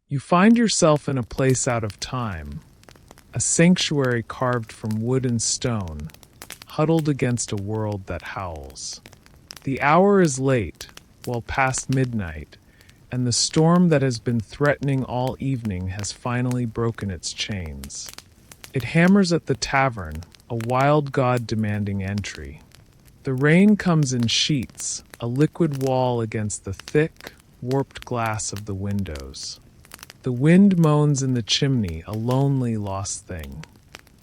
You find yourself in a place out of time, a sanctuary carved from wood and stone, huddled against a world that howls. The hour is late, well past midnight, and the storm that has been threatening all evening has finally broken its chains. It hammers at the tavern, a wild god demanding entry. The rain comes in sheets, a liquid wall against the thick, warped glass of the windows. The wind moans in the chimney, a lonely, lost thing.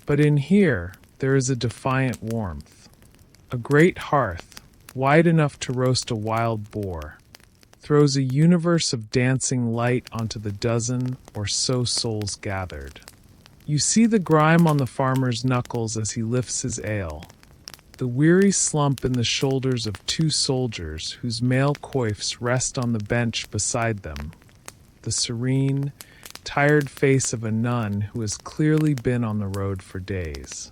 But in here, there is a defiant warmth. A great hearth, wide enough to roast a wild boar, throws a universe of dancing light onto the dozen or so souls gathered. You see the grime on the farmer's knuckles as he lifts his ale, the weary slump in the shoulders of two soldiers whose mail coifs rest on the bench beside them, the serene, tired face of a nun who has clearly been on the road for days.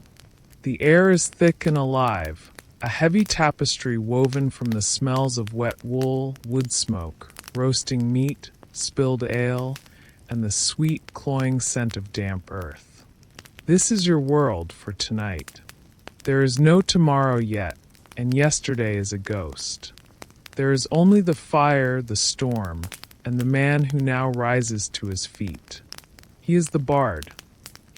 The air is thick and alive, a heavy tapestry woven from the smells of wet wool, wood smoke, roasting meat, spilled ale, and the sweet, cloying scent of damp earth. This is your world for tonight. There is no tomorrow yet, and yesterday is a ghost. There is only the fire, the storm, and the man who now rises to his feet. He is the bard.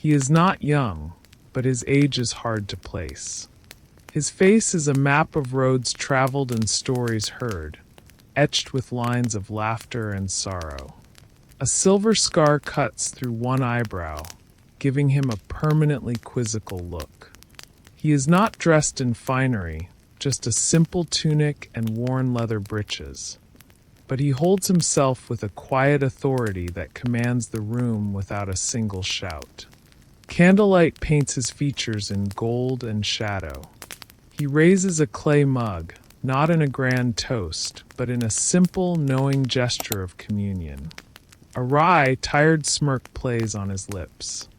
He is not young, but his age is hard to place. His face is a map of roads traveled and stories heard, etched with lines of laughter and sorrow. A silver scar cuts through one eyebrow, giving him a permanently quizzical look. He is not dressed in finery, just a simple tunic and worn leather breeches. But he holds himself with a quiet authority that commands the room without a single shout. Candlelight paints his features in gold and shadow. He raises a clay mug, not in a grand toast, but in a simple, knowing gesture of communion. A wry, tired smirk plays on his lips.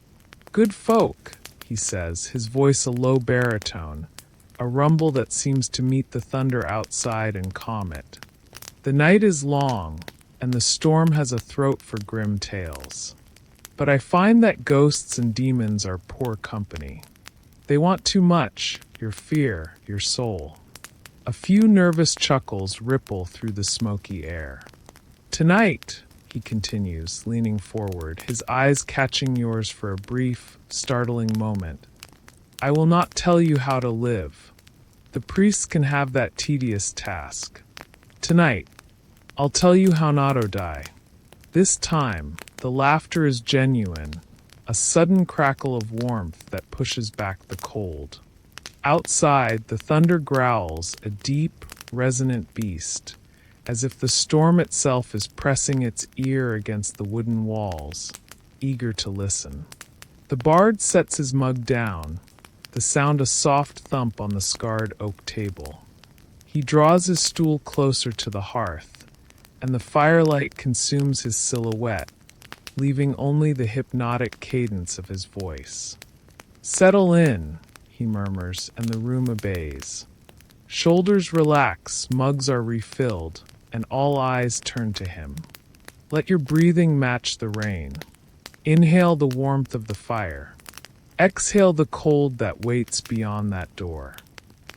"Good folk," he says, his voice a low baritone, a rumble that seems to meet the thunder outside and calm it. The night is long, and the storm has a throat for grim tales. But I find that ghosts and demons are poor company. They want too much, your fear, your soul. A few nervous chuckles ripple through the smoky air. "Tonight," he continues, leaning forward, his eyes catching yours for a brief, startling moment, "I will not tell you how to live. The priests can have that tedious task. Tonight, I'll tell you how not to die. This time, the laughter is genuine, a sudden crackle of warmth that pushes back the cold. Outside, the thunder growls, a deep, resonant beast, as if the storm itself is pressing its ear against the wooden walls, eager to listen. The bard sets his mug down, the sound a soft thump on the scarred oak table. He draws his stool closer to the hearth, and the firelight consumes his silhouette, leaving only the hypnotic cadence of his voice. "Settle in," he murmurs, and the room obeys. Shoulders relax, mugs are refilled, and all eyes turn to him. Let your breathing match the rain. Inhale the warmth of the fire. Exhale the cold that waits beyond that door.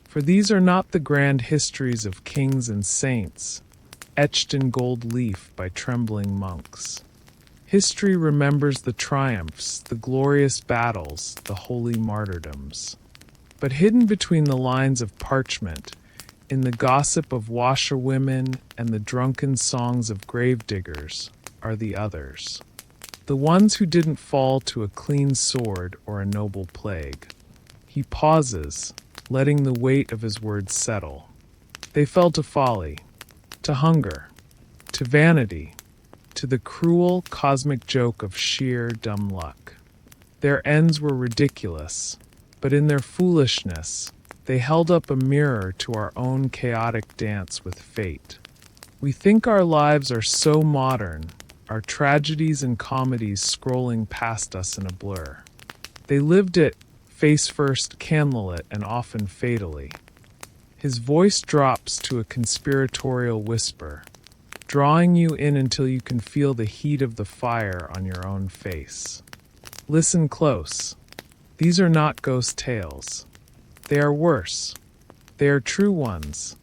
For these are not the grand histories of kings and saints, etched in gold leaf by trembling monks. History remembers the triumphs, the glorious battles, the holy martyrdoms. But hidden between the lines of parchment, in the gossip of washerwomen and the drunken songs of gravediggers, are the others. The ones who didn't fall to a clean sword or a noble plague. He pauses, letting the weight of his words settle. They fell to folly, to hunger, to vanity, to the cruel cosmic joke of sheer dumb luck. Their ends were ridiculous, but in their foolishness, they held up a mirror to our own chaotic dance with fate. We think our lives are so modern, our tragedies and comedies scrolling past us in a blur. They lived it, face first, candlelit, and often fatally. His voice drops to a conspiratorial whisper. drawing you in until you can feel the heat of the fire on your own face. Listen close. These are not ghost tales. They are worse. They are true ones.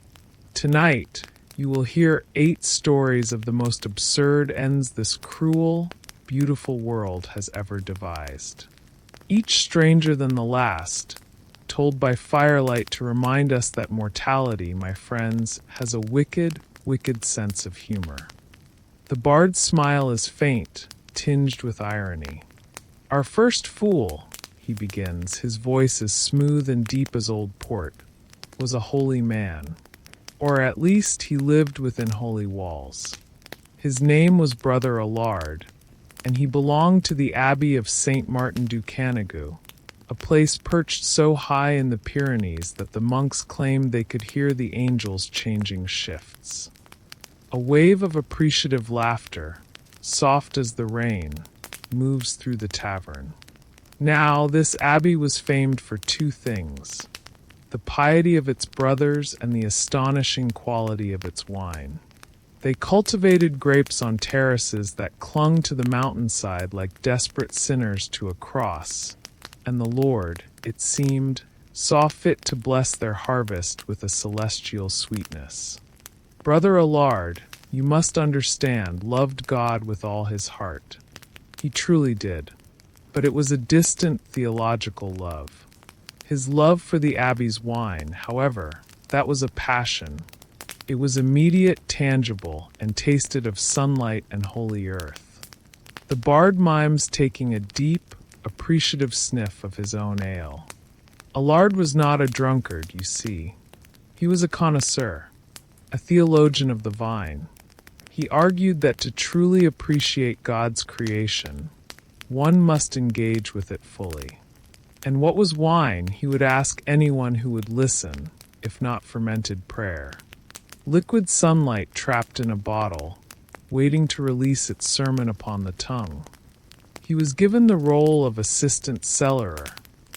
Tonight, you will hear 8 stories of the most absurd ends this cruel, beautiful world has ever devised. Each stranger than the last, told by firelight to remind us that mortality, my friends, has a wicked, wicked sense of humor. The bard's smile is faint, tinged with irony. Our first fool, he begins, his voice as smooth and deep as old port, was a holy man. Or at least he lived within holy walls. His name was Brother Allard, and he belonged to the Abbey of St. Martin du Canigou, a place perched so high in the Pyrenees that the monks claimed they could hear the angels changing shifts. A wave of appreciative laughter, soft as the rain, moves through the tavern. Now, this abbey was famed for 2 things: the piety of its brothers and the astonishing quality of its wine. They cultivated grapes on terraces that clung to the mountainside like desperate sinners to a cross, and the Lord, it seemed, saw fit to bless their harvest with a celestial sweetness. Brother Allard, you must understand, loved God with all his heart. He truly did, but it was a distant theological love. His love for the abbey's wine, however, that was a passion. It was immediate, tangible, and tasted of sunlight and holy earth. The bard mimes taking a deep, appreciative sniff of his own ale. Allard was not a drunkard, you see. He was a connoisseur, a theologian of the vine. He argued that to truly appreciate God's creation, one must engage with it fully. And what was wine, he would ask anyone who would listen, if not fermented prayer. Liquid sunlight trapped in a bottle, waiting to release its sermon upon the tongue. He was given the role of assistant cellarer,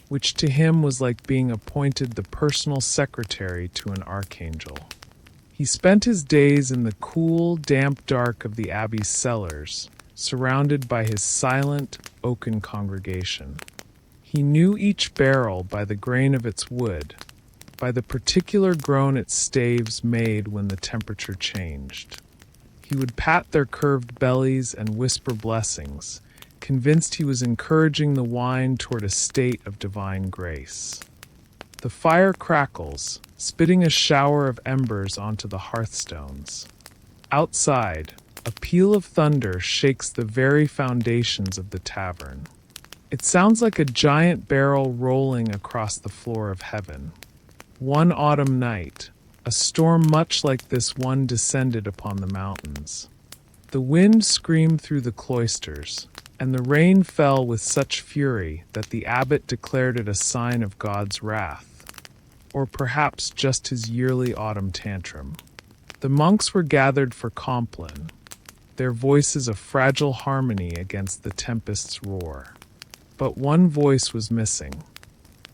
which to him was like being appointed the personal secretary to an archangel. He spent his days in the cool, damp dark of the abbey's cellars, surrounded by his silent, oaken congregation. He knew each barrel by the grain of its wood, by the particular groan its staves made when the temperature changed. He would pat their curved bellies and whisper blessings, convinced he was encouraging the wine toward a state of divine grace. The fire crackles, spitting a shower of embers onto the hearthstones. Outside, a peal of thunder shakes the very foundations of the tavern. It sounds like a giant barrel rolling across the floor of heaven. One autumn night, a storm much like this one descended upon the mountains. The wind screamed through the cloisters, and the rain fell with such fury that the abbot declared it a sign of God's wrath, or perhaps just his yearly autumn tantrum. The monks were gathered for Compline, their voices a fragile harmony against the tempest's roar. But one voice was missing.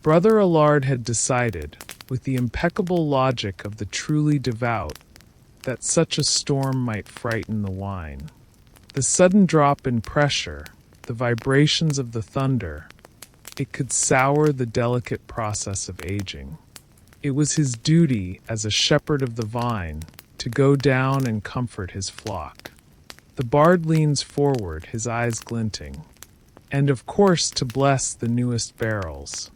Brother Allard had decided, with the impeccable logic of the truly devout, that such a storm might frighten the wine. The sudden drop in pressure, the vibrations of the thunder, it could sour the delicate process of aging. It was his duty as a shepherd of the vine to go down and comfort his flock. The bard leans forward, his eyes glinting, and of course to bless the newest barrels.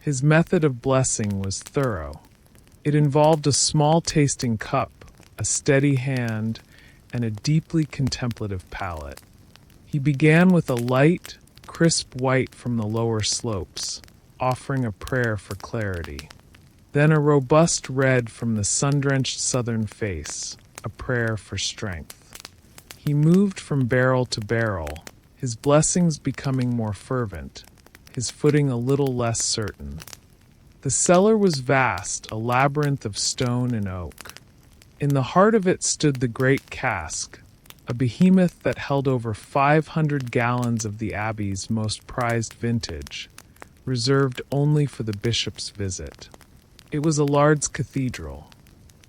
His method of blessing was thorough. It involved a small tasting cup, a steady hand, and a deeply contemplative palate. He began with a light, crisp white from the lower slopes, offering a prayer for clarity. Then a robust red from the sun-drenched southern face, a prayer for strength. He moved from barrel to barrel, his blessings becoming more fervent, his footing a little less certain. The cellar was vast, a labyrinth of stone and oak. In the heart of it stood the great cask, a behemoth that held over 500 gallons of the abbey's most prized vintage, reserved only for the bishop's visit. It was Allard's cathedral.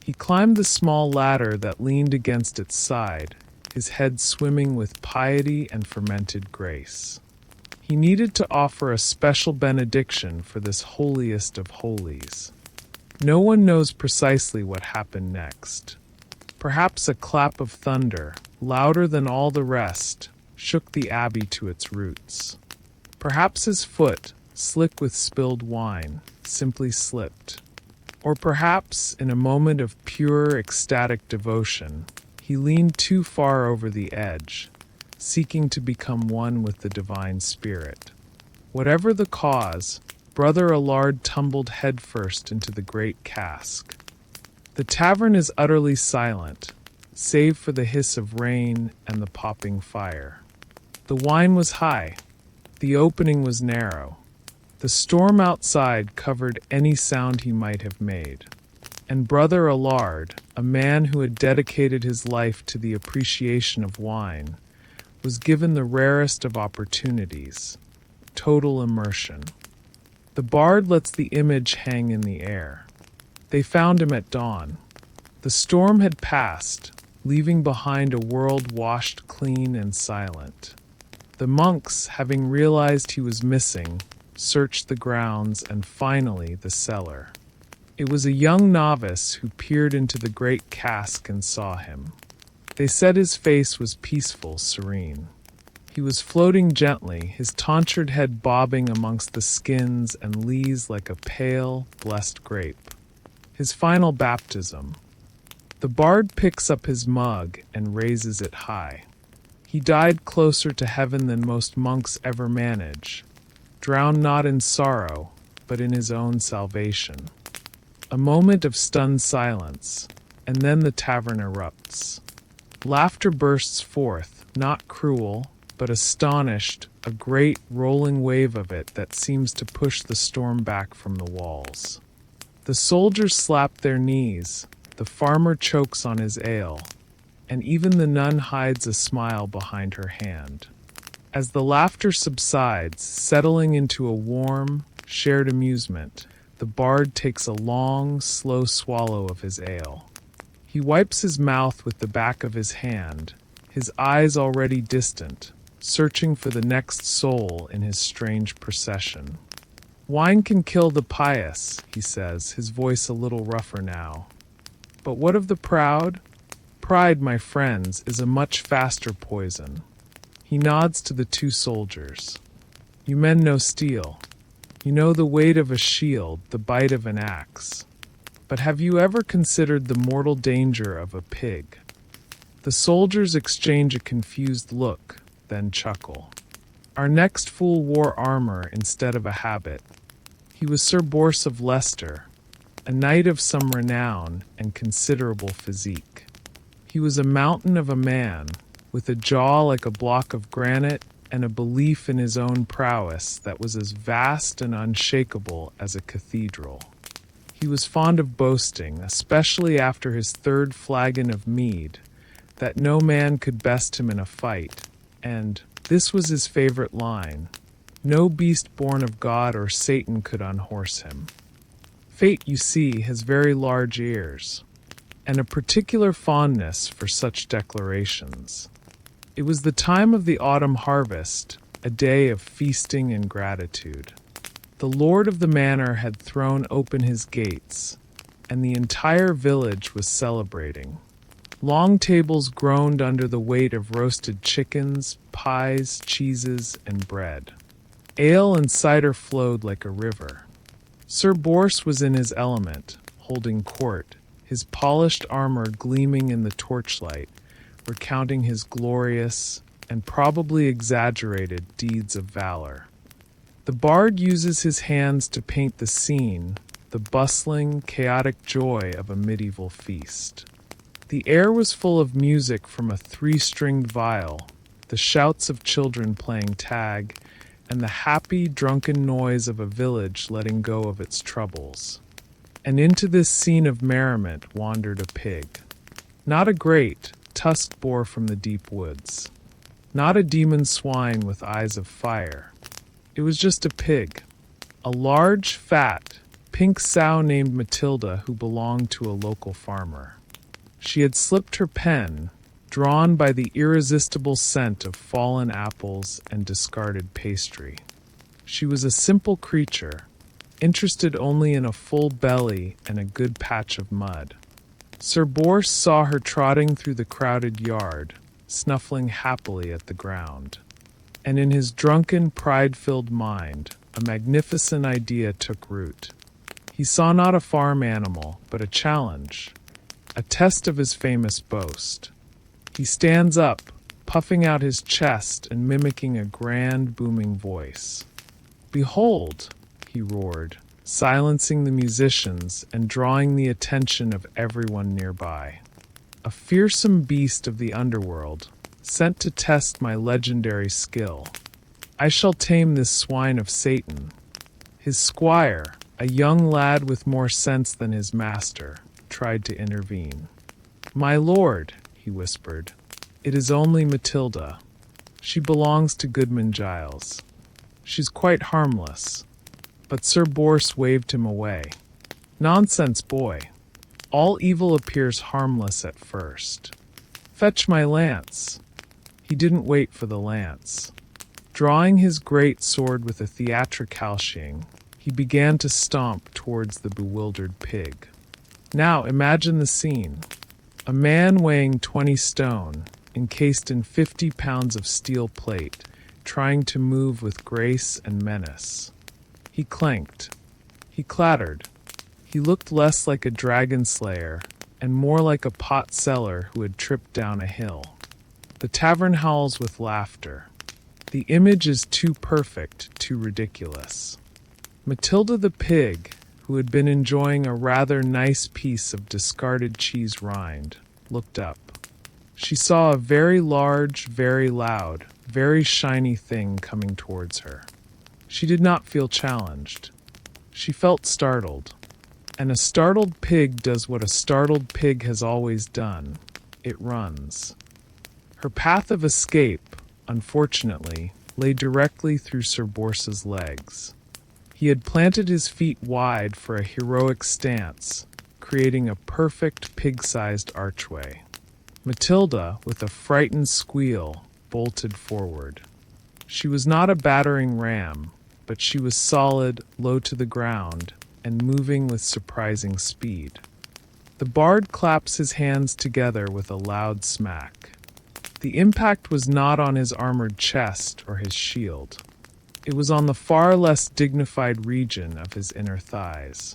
He climbed the small ladder that leaned against its side, his head swimming with piety and fermented grace. He needed to offer a special benediction for this holiest of holies. No one knows precisely what happened next. Perhaps a clap of thunder, louder than all the rest, shook the abbey to its roots. Perhaps his foot, slick with spilled wine, simply slipped. Or perhaps, in a moment of pure, ecstatic devotion, he leaned too far over the edge, seeking to become one with the divine spirit. Whatever the cause, Brother Allard tumbled headfirst into the great cask. The tavern is utterly silent, save for the hiss of rain and the popping fire. The wine was high. The opening was narrow. The storm outside covered any sound he might have made. And Brother Allard, a man who had dedicated his life to the appreciation of wine, was given the rarest of opportunities, total immersion. The bard lets the image hang in the air. They found him at dawn. The storm had passed, leaving behind a world washed clean and silent. The monks, having realized he was missing, searched the grounds and finally the cellar. It was a young novice who peered into the great cask and saw him. They said his face was peaceful, serene. He was floating gently, his tonsured head bobbing amongst the skins and lees like a pale, blessed grape. His final baptism. The bard picks up his mug and raises it high. He died closer to heaven than most monks ever manage, drowned not in sorrow, but in his own salvation. A moment of stunned silence, and then the tavern erupts. Laughter bursts forth, not cruel, but astonished, a great rolling wave of it that seems to push the storm back from the walls. The soldiers slap their knees, the farmer chokes on his ale, and even the nun hides a smile behind her hand. As the laughter subsides, settling into a warm, shared amusement, the bard takes a long, slow swallow of his ale. He wipes his mouth with the back of his hand, his eyes already distant, searching for the next soul in his strange procession. Wine can kill the pious, he says, his voice a little rougher now. But what of the proud? Pride, my friends, is a much faster poison. He nods to the two soldiers. You men know steel. You know the weight of a shield, the bite of an axe. But have you ever considered the mortal danger of a pig? The soldiers exchange a confused look, then chuckle. Our next fool wore armor instead of a habit. He was Sir Bors of Leicester, a knight of some renown and considerable physique. He was a mountain of a man, with a jaw like a block of granite and a belief in his own prowess that was as vast and unshakable as a cathedral. He was fond of boasting, especially after his third flagon of mead, that no man could best him in a fight, and this was his favorite line: no beast born of God or Satan could unhorse him. Fate, you see, has very large ears, and a particular fondness for such declarations. It was the time of the autumn harvest, a day of feasting and gratitude. The lord of the manor had thrown open his gates, and the entire village was celebrating. Long tables groaned under the weight of roasted chickens, pies, cheeses, and bread. Ale and cider flowed like a river. Sir Bors was in his element, holding court, his polished armor gleaming in the torchlight, recounting his glorious and probably exaggerated deeds of valor. The bard uses his hands to paint the scene, the bustling, chaotic joy of a medieval feast. The air was full of music from a three-stringed viol, the shouts of children playing tag, and the happy, drunken noise of a village letting go of its troubles. And into this scene of merriment wandered a pig. Not a great, tusked boar from the deep woods. Not a demon swine with eyes of fire. It was just a pig. A large, fat, pink sow named Matilda who belonged to a local farmer. She had slipped her pen, drawn by the irresistible scent of fallen apples and discarded pastry. She was a simple creature, interested only in a full belly and a good patch of mud. Sir Bors saw her trotting through the crowded yard, snuffling happily at the ground. And in his drunken, pride-filled mind, a magnificent idea took root. He saw not a farm animal, but a challenge, a test of his famous boast. He stands up, puffing out his chest and mimicking a grand, booming voice. "Behold," he roared, silencing the musicians and drawing the attention of everyone nearby. "A fearsome beast of the underworld, sent to test my legendary skill. I shall tame this swine of Satan." His squire, a young lad with more sense than his master, tried to intervene. "My lord," he whispered, "it is only Matilda. She belongs to Goodman Giles. She's quite harmless." But Sir Bors waved him away. "Nonsense, boy. All evil appears harmless at first. Fetch my lance." He didn't wait for the lance. Drawing his great sword with a theatricality, he began to stomp towards the bewildered pig. Now imagine the scene. A man weighing 20 stone, encased in 50 pounds of steel plate, trying to move with grace and menace. He clanked. He clattered. He looked less like a dragon slayer and more like a pot seller who had tripped down a hill. The tavern howls with laughter. The image is too perfect, too ridiculous. Matilda the pig, who had been enjoying a rather nice piece of discarded cheese rind, looked up. She saw a very large, very loud, very shiny thing coming towards her. She did not feel challenged. She felt startled. And a startled pig does what a startled pig has always done. It runs. Her path of escape, unfortunately, lay directly through Sir Bors's legs. He had planted his feet wide for a heroic stance, creating a perfect pig-sized archway. Matilda, with a frightened squeal, bolted forward. She was not a battering ram, but she was solid, low to the ground, and moving with surprising speed. The bard claps his hands together with a loud smack. The impact was not on his armored chest or his shield. It was on the far less dignified region of his inner thighs.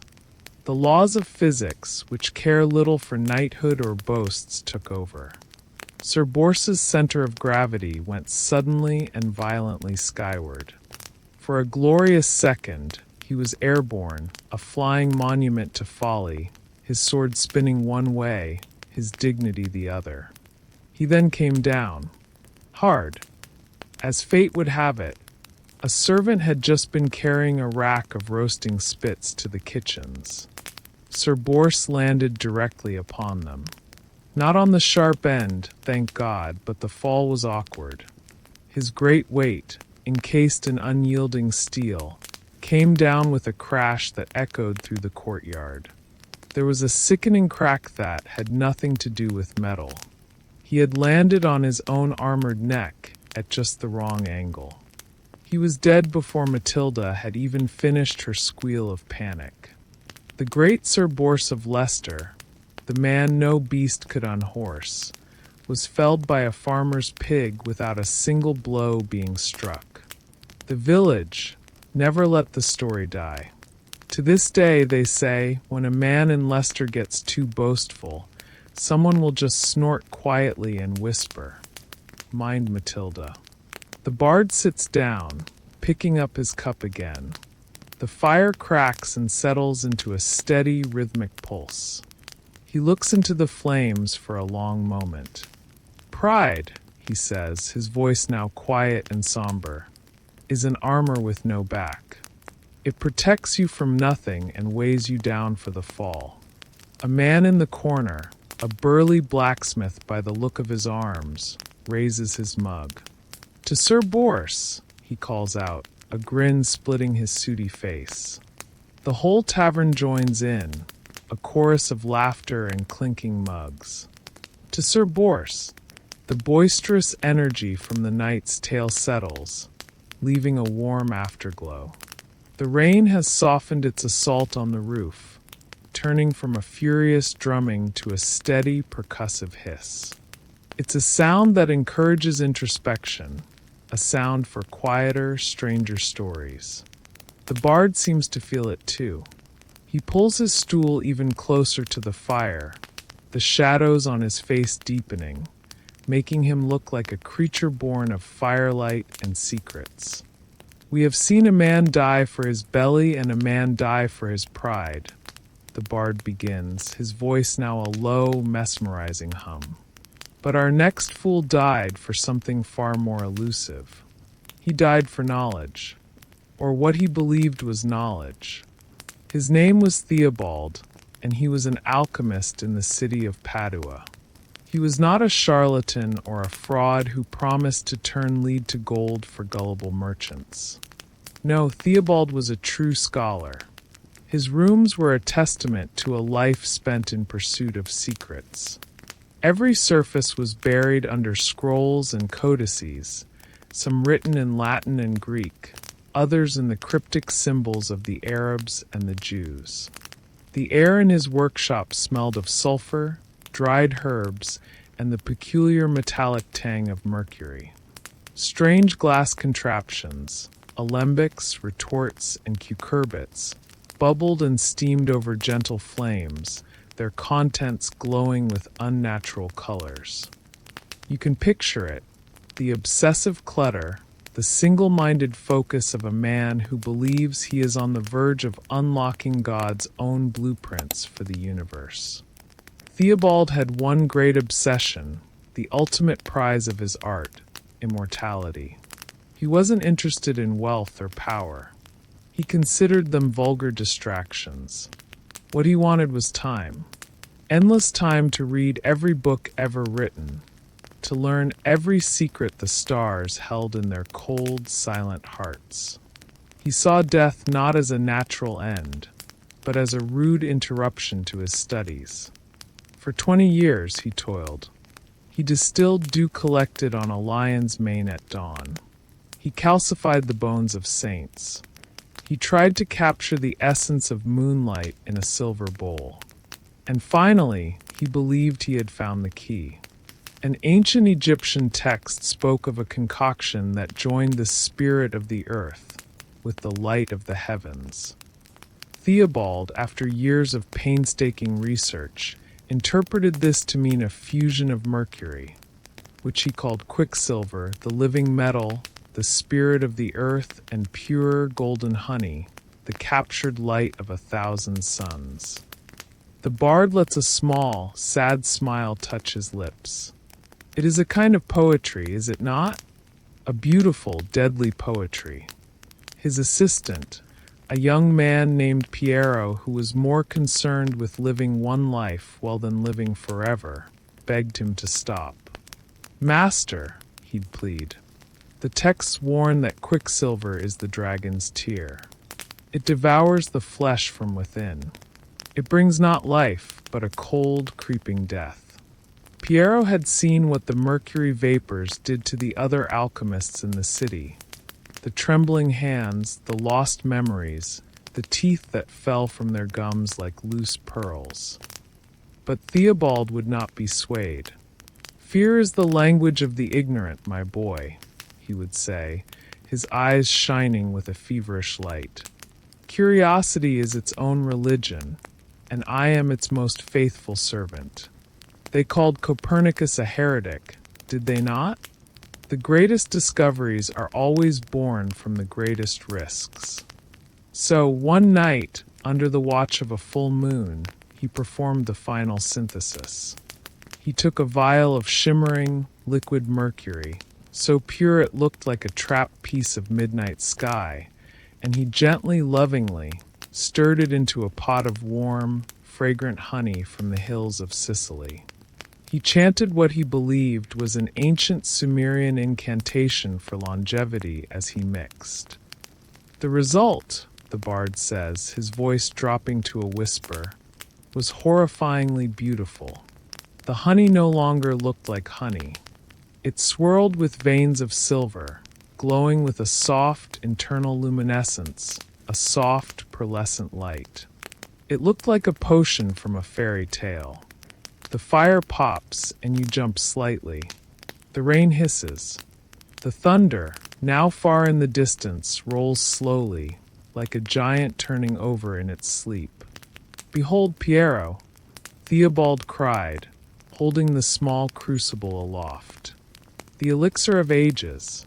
The laws of physics, which care little for knighthood or boasts, took over. Sir Bors's center of gravity went suddenly and violently skyward. For a glorious second, he was airborne, a flying monument to folly, his sword spinning one way, his dignity the other. He then came down, hard. As fate would have it, a servant had just been carrying a rack of roasting spits to the kitchens. Sir Bors landed directly upon them. Not on the sharp end, thank God, but the fall was awkward. His great weight, encased in unyielding steel, came down with a crash that echoed through the courtyard. There was a sickening crack that had nothing to do with metal. He had landed on his own armored neck at just the wrong angle. He was dead before Matilda had even finished her squeal of panic. The great Sir Bors of Leicester, the man no beast could unhorse, was felled by a farmer's pig without a single blow being struck. The village never let the story die. To this day, they say, when a man in Leicester gets too boastful, someone will just snort quietly and whisper, "Mind Matilda." The bard sits down, picking up his cup again. The fire cracks and settles into a steady, rhythmic pulse. He looks into the flames for a long moment. "Pride," he says, his voice now quiet and somber, "is an armor with no back. It protects you from nothing and weighs you down for the fall." A man in the corner, a burly blacksmith by the look of his arms, raises his mug. "To Sir Bors," he calls out, a grin splitting his sooty face. The whole tavern joins in, a chorus of laughter and clinking mugs. To Sir Bors, the boisterous energy from the night's tale settles, leaving a warm afterglow. The rain has softened its assault on the roof, turning from a furious drumming to a steady, percussive hiss. It's a sound that encourages introspection, a sound for quieter, stranger stories. The bard seems to feel it too. He pulls his stool even closer to the fire, the shadows on his face deepening, making him look like a creature born of firelight and secrets. We have seen a man die for his belly and a man die for his pride. The bard begins, his voice now a low, mesmerizing hum. But our next fool died for something far more elusive. He died for knowledge, or what he believed was knowledge. His name was Theobald, and he was an alchemist in the city of Padua. He was not a charlatan or a fraud who promised to turn lead to gold for gullible merchants. No, Theobald was a true scholar. His rooms were a testament to a life spent in pursuit of secrets. Every surface was buried under scrolls and codices, some written in Latin and Greek, others in the cryptic symbols of the Arabs and the Jews. The air in his workshop smelled of sulfur, dried herbs, and the peculiar metallic tang of mercury. Strange glass contraptions, alembics, retorts, and cucurbits, bubbled and steamed over gentle flames, their contents glowing with unnatural colors. You can picture it, the obsessive clutter, the single-minded focus of a man who believes he is on the verge of unlocking God's own blueprints for the universe. Theobald had one great obsession, the ultimate prize of his art, immortality. He wasn't interested in wealth or power. He considered them vulgar distractions. What he wanted was time. Endless time to read every book ever written, to learn every secret the stars held in their cold, silent hearts. He saw death not as a natural end, but as a rude interruption to his studies. For 20 years he toiled. He distilled dew collected on a lion's mane at dawn. He calcified the bones of saints. He tried to capture the essence of moonlight in a silver bowl. And finally, he believed he had found the key. An ancient Egyptian text spoke of a concoction that joined the spirit of the earth with the light of the heavens. Theobald, after years of painstaking research, interpreted this to mean a fusion of mercury, which he called quicksilver, the living metal, the spirit of the earth, and pure golden honey, the captured light of 1,000 suns. The bard lets a small, sad smile touch his lips. It is a kind of poetry, is it not? A beautiful, deadly poetry. His assistant, a young man named Piero who was more concerned with living one life well than living forever, begged him to stop. "Master," he'd plead, "the texts warn that quicksilver is the dragon's tear. It devours the flesh from within. It brings not life, but a cold, creeping death." Piero had seen what the mercury vapors did to the other alchemists in the city. The trembling hands, the lost memories, the teeth that fell from their gums like loose pearls. But Theobald would not be swayed. "Fear is the language of the ignorant, my boy," he would say, his eyes shining with a feverish light. "Curiosity is its own religion, and I am its most faithful servant." They called Copernicus a heretic, did they not? The greatest discoveries are always born from the greatest risks. So, one night, under the watch of a full moon, he performed the final synthesis. He took a vial of shimmering, liquid mercury, so pure it looked like a trapped piece of midnight sky, and he gently, lovingly, stirred it into a pot of warm, fragrant honey from the hills of Sicily. He chanted what he believed was an ancient Sumerian incantation for longevity as he mixed. The result, the bard says, his voice dropping to a whisper, was horrifyingly beautiful. The honey no longer looked like honey. It swirled with veins of silver, glowing with a soft internal luminescence, a soft pearlescent light. It looked like a potion from a fairy tale. The fire pops and you jump slightly. The rain hisses. The thunder, now far in the distance, rolls slowly, like a giant turning over in its sleep. "Behold Piero!" Theobald cried, holding the small crucible aloft. "The elixir of ages,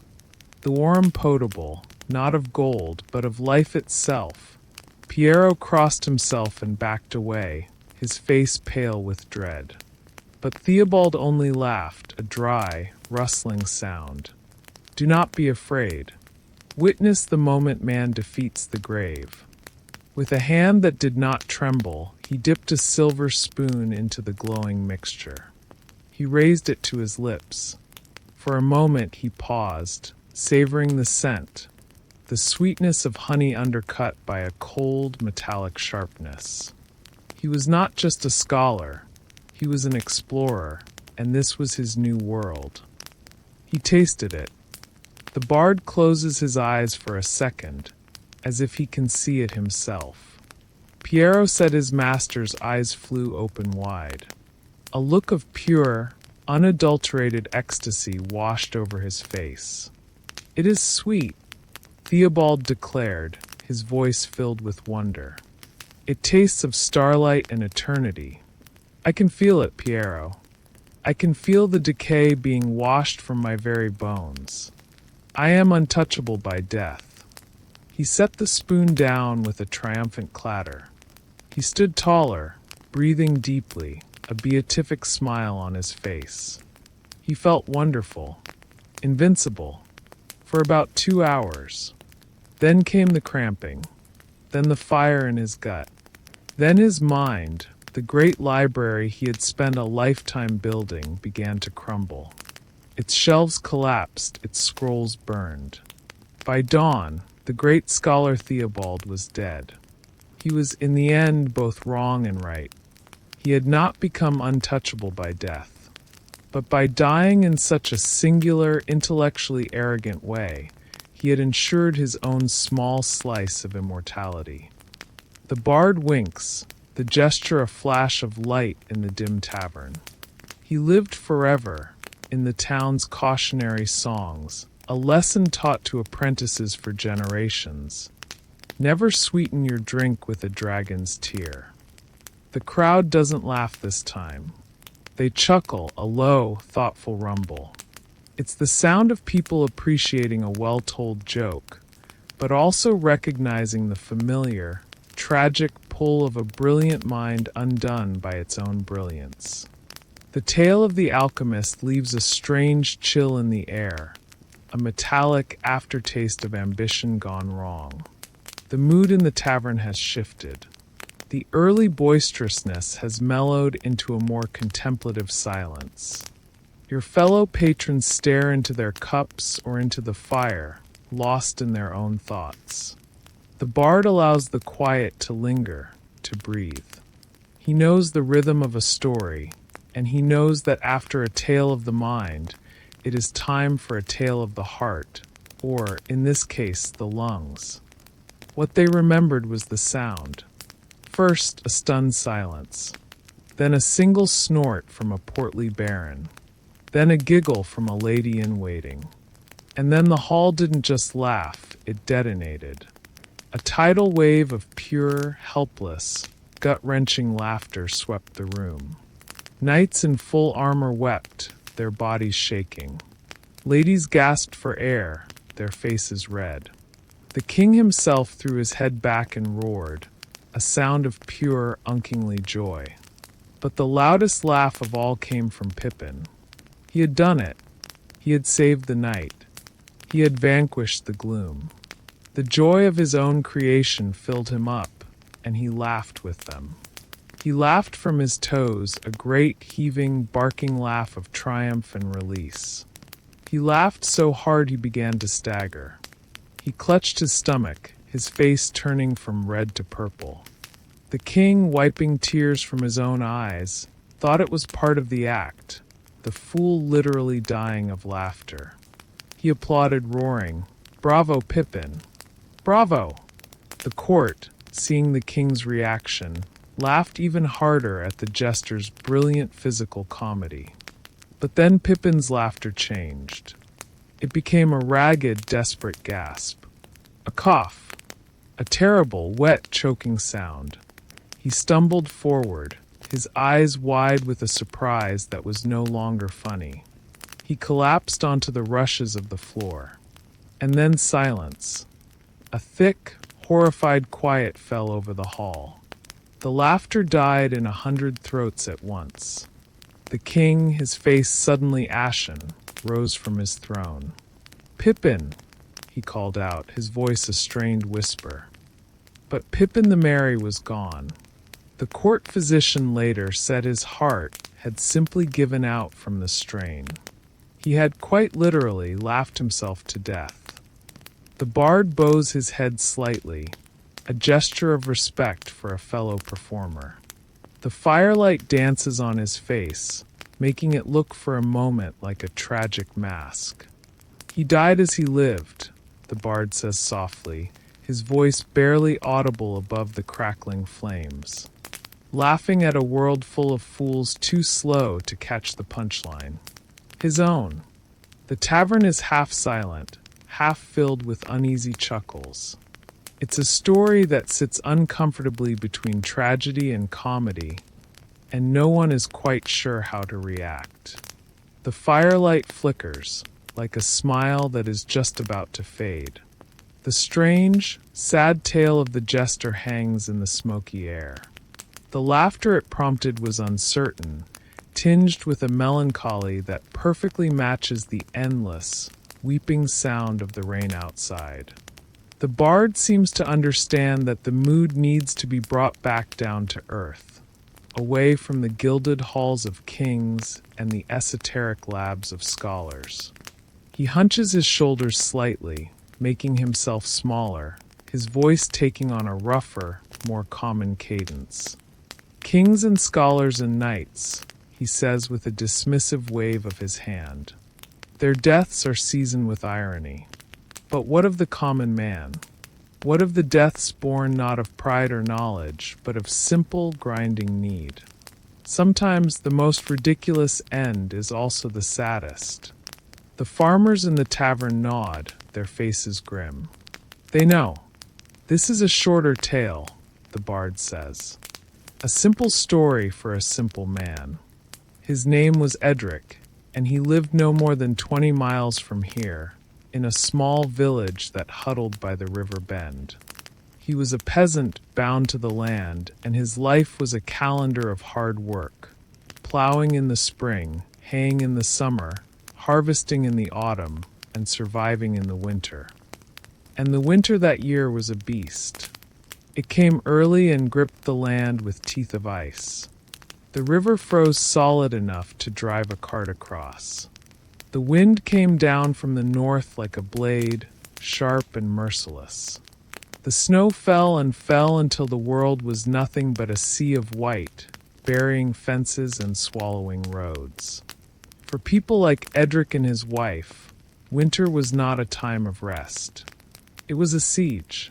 the warm potable, not of gold, but of life itself." Piero crossed himself and backed away, his face pale with dread. But Theobald only laughed, a dry, rustling sound. "Do not be afraid. Witness the moment man defeats the grave." With a hand that did not tremble, he dipped a silver spoon into the glowing mixture. He raised it to his lips. For a moment he paused, savoring the scent, the sweetness of honey undercut by a cold, metallic sharpness. He was not just a scholar, he was an explorer, and this was his new world. He tasted it. The bard closes his eyes for a second, as if he can see it himself. Piero said his master's eyes flew open wide. A look of pure, unadulterated ecstasy washed over his face. "It is sweet," Theobald declared, his voice filled with wonder. "It tastes of starlight and eternity. I can feel it, Piero. I can feel the decay being washed from my very bones. I am untouchable by death." He set the spoon down with a triumphant clatter. He stood taller, breathing deeply, a beatific smile on his face. He felt wonderful, invincible, for about 2 hours. Then came the cramping, then the fire in his gut, then his mind, the great library he had spent a lifetime building, began to crumble. Its shelves collapsed, its scrolls burned. By dawn, the great scholar Theobald was dead. He was in the end both wrong and right. He had not become untouchable by death, but by dying in such a singular, intellectually arrogant way, he had ensured his own small slice of immortality. The bard winks, the gesture a flash of light in the dim tavern. He lived forever, in the town's cautionary songs, a lesson taught to apprentices for generations. Never sweeten your drink with a dragon's tear. The crowd doesn't laugh this time. They chuckle, a low, thoughtful rumble. It's the sound of people appreciating a well-told joke, but also recognizing the familiar, tragic pull of a brilliant mind undone by its own brilliance. The tale of the alchemist leaves a strange chill in the air, a metallic aftertaste of ambition gone wrong. The mood in the tavern has shifted. The early boisterousness has mellowed into a more contemplative silence. Your fellow patrons stare into their cups or into the fire, lost in their own thoughts. The bard allows the quiet to linger, to breathe. He knows the rhythm of a story, and he knows that after a tale of the mind, it is time for a tale of the heart, or, in this case, the lungs. What they remembered was the sound. First, a stunned silence. Then a single snort from a portly baron. Then a giggle from a lady in waiting. And then the hall didn't just laugh, it detonated. A tidal wave of pure, helpless, gut-wrenching laughter swept the room. Knights in full armor wept, their bodies shaking. Ladies gasped for air, their faces red. The king himself threw his head back and roared, a sound of pure, unkingly joy. But the loudest laugh of all came from Pippin. He had done it. He had saved the night. He had vanquished the gloom. The joy of his own creation filled him up, and he laughed with them. He laughed from his toes, a great, heaving, barking laugh of triumph and release. He laughed so hard he began to stagger. He clutched his stomach, his face turning from red to purple. The king, wiping tears from his own eyes, thought it was part of the act, the fool literally dying of laughter. He applauded, roaring, "Bravo, Pippin! Bravo!" The court, seeing the king's reaction, laughed even harder at the jester's brilliant physical comedy. But then Pippin's laughter changed. It became a ragged, desperate gasp. A cough. A terrible, wet, choking sound. He stumbled forward, his eyes wide with a surprise that was no longer funny. He collapsed onto the rushes of the floor. And then silence. A thick, horrified quiet fell over the hall. The laughter died in 100 throats at once. The king, his face suddenly ashen, rose from his throne. "Pippin!" he called out, his voice a strained whisper. But Pippin the Merry was gone. The court physician later said his heart had simply given out from the strain. He had quite literally laughed himself to death. The bard bows his head slightly, a gesture of respect for a fellow performer. The firelight dances on his face, making it look for a moment like a tragic mask. "He died as he lived," the bard says softly, his voice barely audible above the crackling flames, laughing at a world full of fools too slow to catch the punchline. His own. The tavern is half silent, half filled with uneasy chuckles. It's a story that sits uncomfortably between tragedy and comedy, and no one is quite sure how to react. The firelight flickers, like a smile that is just about to fade. The strange, sad tale of the jester hangs in the smoky air. The laughter it prompted was uncertain, tinged with a melancholy that perfectly matches the endless, weeping sound of the rain outside. The bard seems to understand that the mood needs to be brought back down to earth, away from the gilded halls of kings and the esoteric labs of scholars. He hunches his shoulders slightly, making himself smaller, his voice taking on a rougher, more common cadence. "Kings and scholars and knights," he says with a dismissive wave of his hand. "Their deaths are seasoned with irony. But what of the common man? What of the deaths born not of pride or knowledge, but of simple, grinding need? Sometimes the most ridiculous end is also the saddest." The farmers in the tavern nod, their faces grim. They know. This is a shorter tale, the bard says. A simple story for a simple man. His name was Edric, and he lived no more than 20 miles from here, in a small village that huddled by the river bend. He was a peasant bound to the land, and his life was a calendar of hard work, plowing in the spring, haying in the summer, harvesting in the autumn, and surviving in the winter. And the winter that year was a beast. It came early and gripped the land with teeth of ice. The river froze solid enough to drive a cart across. The wind came down from the north like a blade, sharp and merciless. The snow fell and fell until the world was nothing but a sea of white, burying fences and swallowing roads. For people like Edric and his wife, winter was not a time of rest. It was a siege.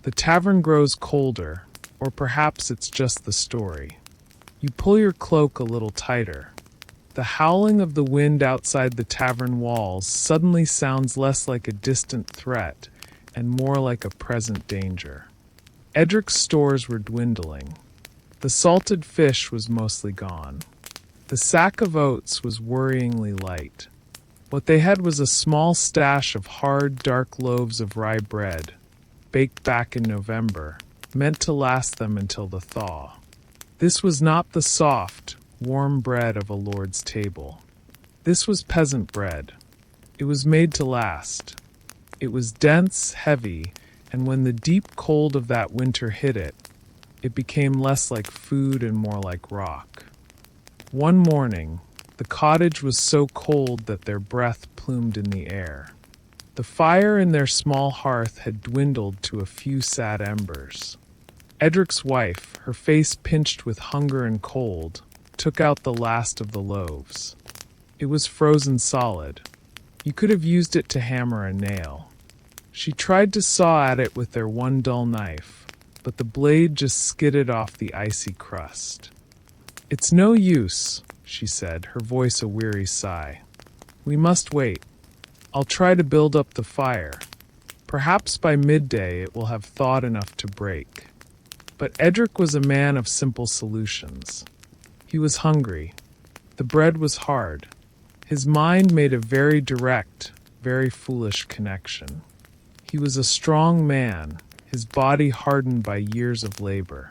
The tavern grows colder, or perhaps it's just the story. You pull your cloak a little tighter. The howling of the wind outside the tavern walls suddenly sounds less like a distant threat and more like a present danger. Edric's stores were dwindling. The salted fish was mostly gone. The sack of oats was worryingly light. What they had was a small stash of hard, dark loaves of rye bread, baked back in November, meant to last them until the thaw. This was not the soft, warm bread of a lord's table. This was peasant bread. It was made to last. It was dense, heavy, and when the deep cold of that winter hit it, it became less like food and more like rock. One morning, the cottage was so cold that their breath plumed in the air. The fire in their small hearth had dwindled to a few sad embers. Edric's wife, her face pinched with hunger and cold, took out the last of the loaves. It was frozen solid. You could have used it to hammer a nail. She tried to saw at it with their one dull knife, but the blade just skidded off the icy crust. "It's no use," she said, her voice a weary sigh. "We must wait. I'll try to build up the fire. Perhaps by midday it will have thawed enough to break." But Edric was a man of simple solutions. He was hungry. The bread was hard. His mind made a very direct, very foolish connection. He was a strong man, his body hardened by years of labor.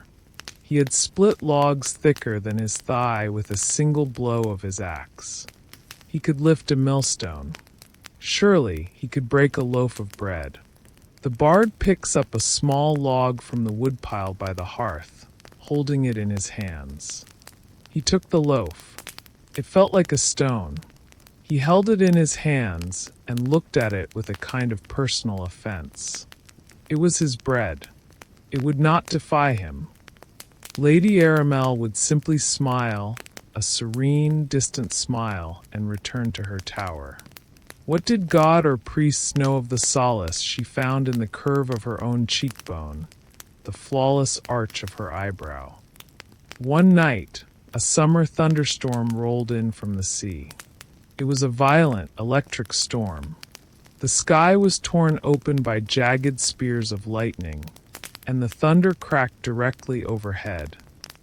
He had split logs thicker than his thigh with a single blow of his axe. He could lift a millstone. Surely he could break a loaf of bread. The bard picks up a small log from the woodpile by the hearth, holding it in his hands. He took the loaf. It felt like a stone. He held it in his hands and looked at it with a kind of personal offense. It was his bread. It would not defy him. Lady Aramel would simply smile, a serene, distant smile, and return to her tower. What did god or priests know of the solace she found in the curve of her own cheekbone, the flawless arch of her eyebrow? One night, a summer thunderstorm rolled in from the sea. It was a violent, electric storm. The sky was torn open by jagged spears of lightning, and the thunder cracked directly overhead,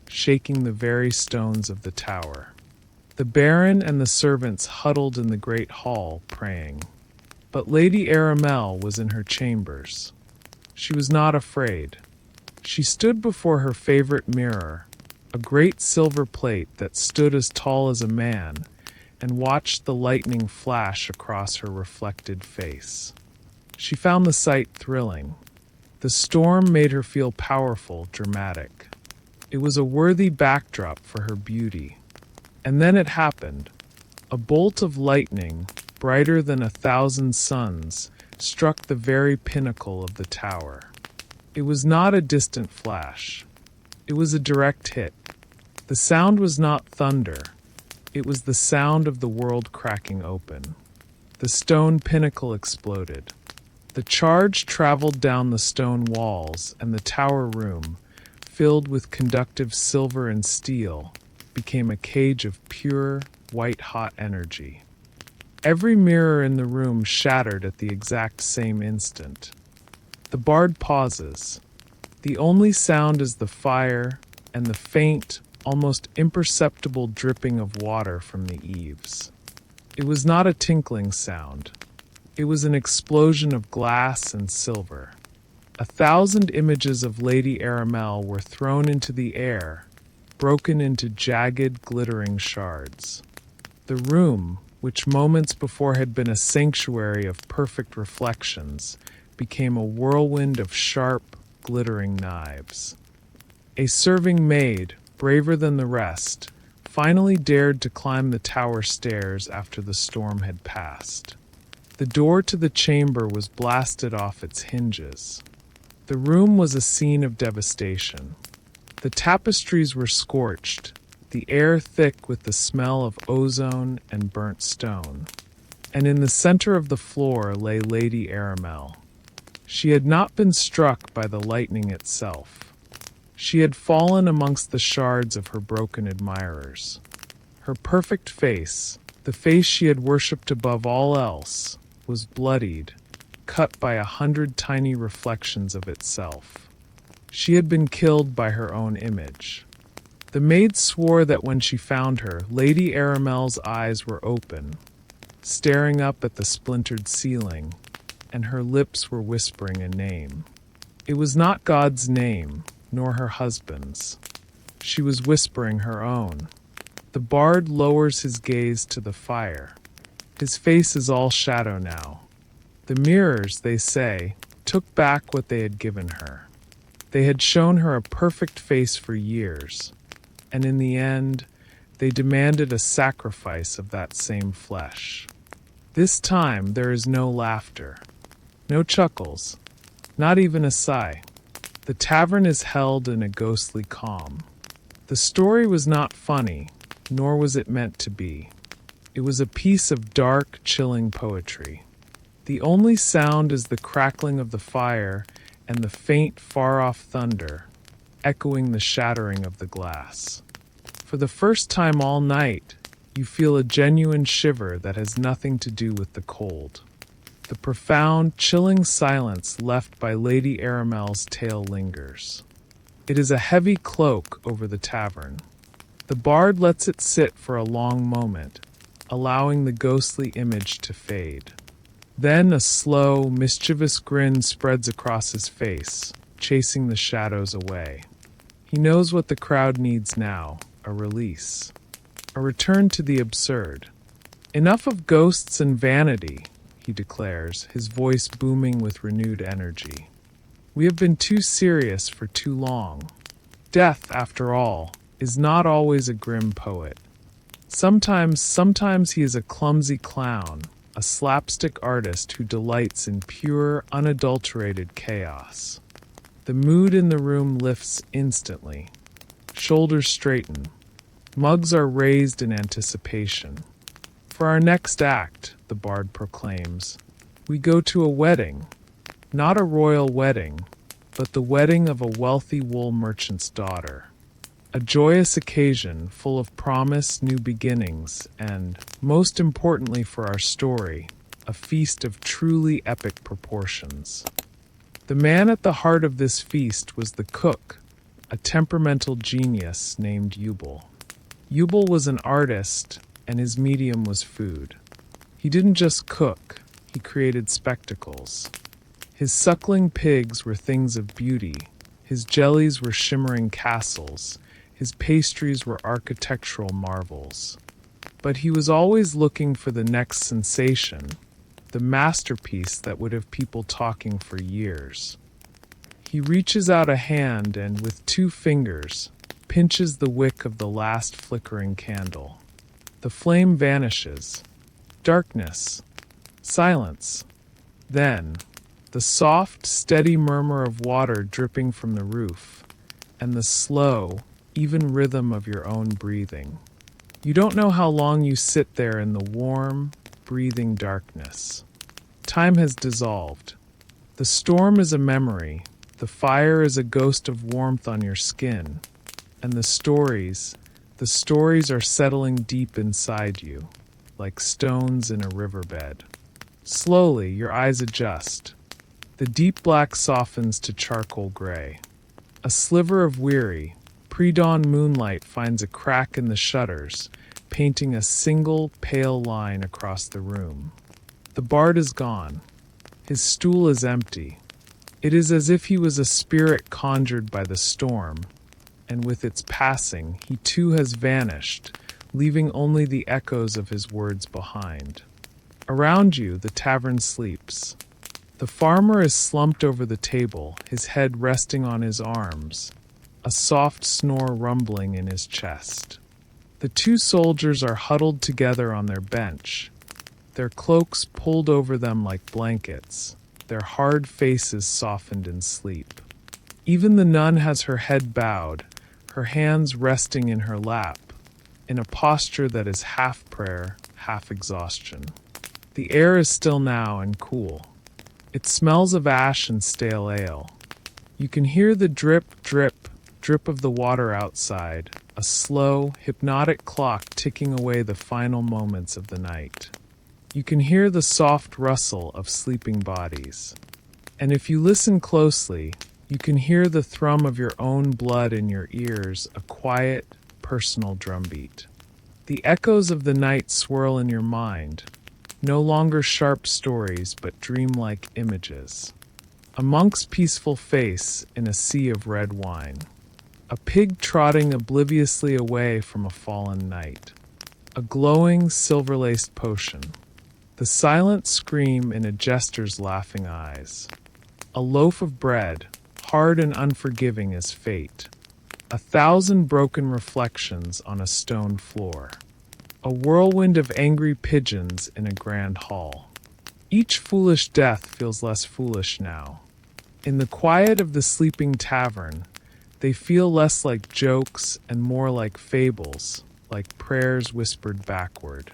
shaking the very stones of the tower. The baron and the servants huddled in the great hall, praying. But Lady Aramel was in her chambers. She was not afraid. She stood before her favorite mirror, a great silver plate that stood as tall as a man, and watched the lightning flash across her reflected face. She found the sight thrilling. The storm made her feel powerful, dramatic. It was a worthy backdrop for her beauty. And then it happened. A bolt of lightning, brighter than 1,000 suns, struck the very pinnacle of the tower. It was not a distant flash. It was a direct hit. The sound was not thunder. It was the sound of the world cracking open. The stone pinnacle exploded. The charge traveled down the stone walls, and the tower room, filled with conductive silver and steel, became a cage of pure, white-hot energy. Every mirror in the room shattered at the exact same instant. The bard pauses. The only sound is the fire and the faint, almost imperceptible dripping of water from the eaves. It was not a tinkling sound. It was an explosion of glass and silver. 1,000 images of Lady Aramel were thrown into the air, broken into jagged, glittering shards. The room, which moments before had been a sanctuary of perfect reflections, became a whirlwind of sharp, glittering knives. A serving maid, braver than the rest, finally dared to climb the tower stairs after the storm had passed. The door to the chamber was blasted off its hinges. The room was a scene of devastation. The tapestries were scorched, the air thick with the smell of ozone and burnt stone. And in the center of the floor lay Lady Aramel. She had not been struck by the lightning itself. She had fallen amongst the shards of her broken admirers. Her perfect face, the face she had worshipped above all else, was bloodied, cut by 100 tiny reflections of itself. She had been killed by her own image. The maid swore that when she found her, Lady Aramel's eyes were open, staring up at the splintered ceiling, and her lips were whispering a name. It was not God's name, nor her husband's. She was whispering her own. The bard lowers his gaze to the fire. His face is all shadow now. The mirrors, they say, took back what they had given her. They had shown her a perfect face for years, and in the end, they demanded a sacrifice of that same flesh. This time there is no laughter. No chuckles, not even a sigh. The tavern is held in a ghostly calm. The story was not funny, nor was it meant to be. It was a piece of dark, chilling poetry. The only sound is the crackling of the fire and the faint, far-off thunder, echoing the shattering of the glass. For the first time all night, you feel a genuine shiver that has nothing to do with the cold. The profound, chilling silence left by Lady Aramel's tale lingers. It is a heavy cloak over the tavern. The bard lets it sit for a long moment, allowing the ghostly image to fade. Then a slow, mischievous grin spreads across his face, chasing the shadows away. He knows what the crowd needs now, a release. A return to the absurd. Enough of ghosts and vanity, he declares, his voice booming with renewed energy. We have been too serious for too long. Death, after all, is not always a grim poet. Sometimes he is a clumsy clown, a slapstick artist who delights in pure, unadulterated chaos. The mood in the room lifts instantly. Shoulders straighten. Mugs are raised in anticipation. For our next act, the bard proclaims, we go to a wedding. Not a royal wedding, but the wedding of a wealthy wool merchant's daughter. A joyous occasion full of promise, new beginnings, and, most importantly for our story, a feast of truly epic proportions. The man at the heart of this feast was the cook, a temperamental genius named Jubal. Jubal was an artist, and his medium was food. He didn't just cook, he created spectacles. His suckling pigs were things of beauty, his jellies were shimmering castles, his pastries were architectural marvels. But he was always looking for the next sensation, the masterpiece that would have people talking for years. He reaches out a hand and, with 2 fingers, pinches the wick of the last flickering candle. The flame vanishes. Darkness. Silence. Then, the soft, steady murmur of water dripping from the roof, and the slow, even rhythm of your own breathing. You don't know how long you sit there in the warm, breathing darkness. Time has dissolved. The storm is a memory, the fire is a ghost of warmth on your skin, and the stories are settling deep inside you, like stones in a riverbed. Slowly, your eyes adjust. The deep black softens to charcoal gray. A sliver of weary, pre-dawn moonlight finds a crack in the shutters, painting a single, pale line across the room. The bard is gone. His stool is empty. It is as if he was a spirit conjured by the storm, and with its passing, he too has vanished, leaving only the echoes of his words behind. Around you, the tavern sleeps. The farmer is slumped over the table, his head resting on his arms, a soft snore rumbling in his chest. The 2 soldiers are huddled together on their bench, their cloaks pulled over them like blankets, their hard faces softened in sleep. Even the nun has her head bowed, her hands resting in her lap, in a posture that is half prayer, half exhaustion. The air is still now and cool. It smells of ash and stale ale. You can hear the drip, drip, drip of the water outside, a slow, hypnotic clock ticking away the final moments of the night. You can hear the soft rustle of sleeping bodies. And if you listen closely, you can hear the thrum of your own blood in your ears, a quiet, personal drumbeat. The echoes of the night swirl in your mind, no longer sharp stories but dreamlike images. A monk's peaceful face in a sea of red wine. A pig trotting obliviously away from a fallen knight. A glowing, silver-laced potion. The silent scream in a jester's laughing eyes. A loaf of bread, hard and unforgiving as fate. 1,000 broken reflections on a stone floor. A whirlwind of angry pigeons in a grand hall. Each foolish death feels less foolish now. In the quiet of the sleeping tavern, they feel less like jokes and more like fables, like prayers whispered backward.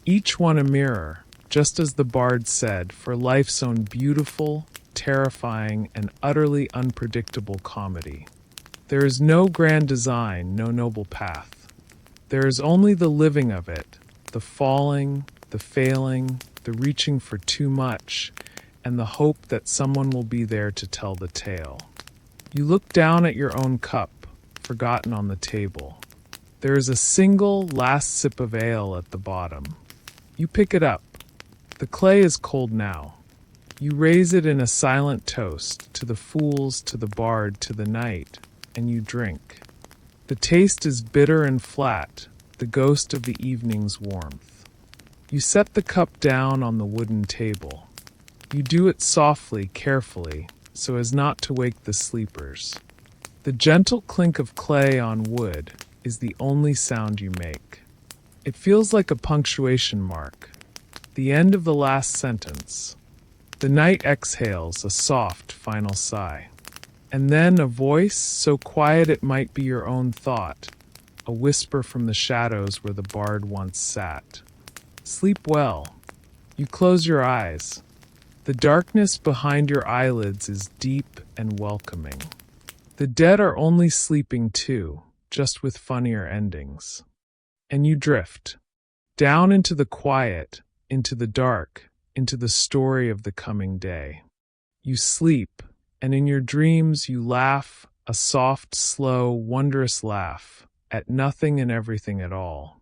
Each one a mirror, just as the bard said, for life's own beautiful, terrifying, and utterly unpredictable comedy. There is no grand design, no noble path. There is only the living of it, the falling, the failing, the reaching for too much, and the hope that someone will be there to tell the tale. You look down at your own cup, forgotten on the table. There is a single last sip of ale at the bottom. You pick it up. The clay is cold now. You raise it in a silent toast to the fools, to the bard, to the night, and you drink. The taste is bitter and flat, the ghost of the evening's warmth. You set the cup down on the wooden table. You do it softly, carefully, so as not to wake the sleepers. The gentle clink of clay on wood is the only sound you make. It feels like a punctuation mark, the end of the last sentence. The night exhales a soft, final sigh. And then a voice, so quiet it might be your own thought, a whisper from the shadows where the bard once sat. Sleep well. You close your eyes. The darkness behind your eyelids is deep and welcoming. The dead are only sleeping too, just with funnier endings. And you drift, down into the quiet, into the dark, into the story of the coming day. You sleep, and in your dreams you laugh, a soft, slow, wondrous laugh, at nothing and everything at all.